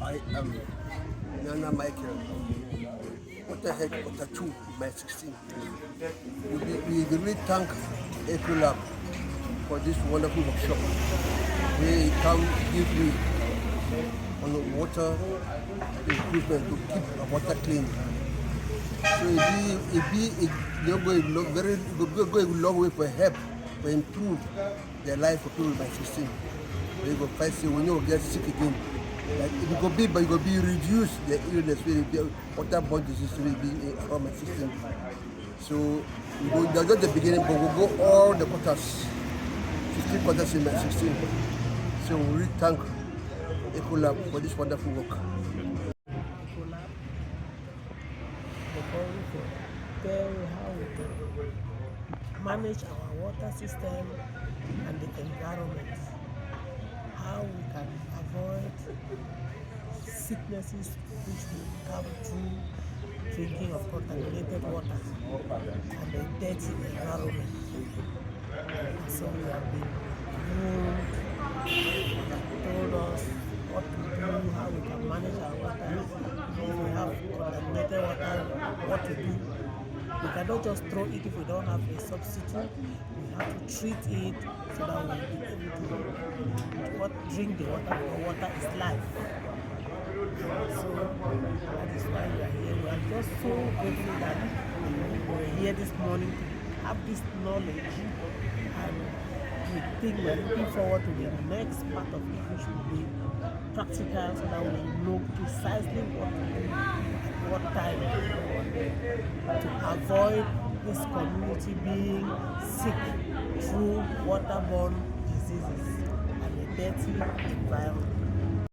I am Nana Michael, Water Head Water 2 by 16. We really thank EKCOLAB for this wonderful workshop. They come give me on water improvement to keep our water clean. So it go a long way for help, to improve the life of people by 16. They go fight say when you get sick again. Like it go be, but it go be reduce the illness, will be waterborne disease will be around my system. So we go that's not the beginning, but we'll go all the quarters, 15 quarters in my 16. So we really thank EKCOLAB for this wonderful work. EKCOLAB, because we can tell how we can manage our water system and the environment, how we can avoid sicknesses which will come through drinking of contaminated water and a dirty environment. And so we have been groomed, told us what to do, how we can manage our water. If we have contaminated water, what to do. We cannot just throw it if we don't have a substitute. We have to treat it so that we'll be able to drink the water, because water is life. So that is why we are here. We are just so grateful that we are here this morning to have this knowledge, and we think we are looking forward to the next part of it, which will be practical, so that we know precisely what to do at what time to avoid this community being sick through waterborne diseases and a dirty environment.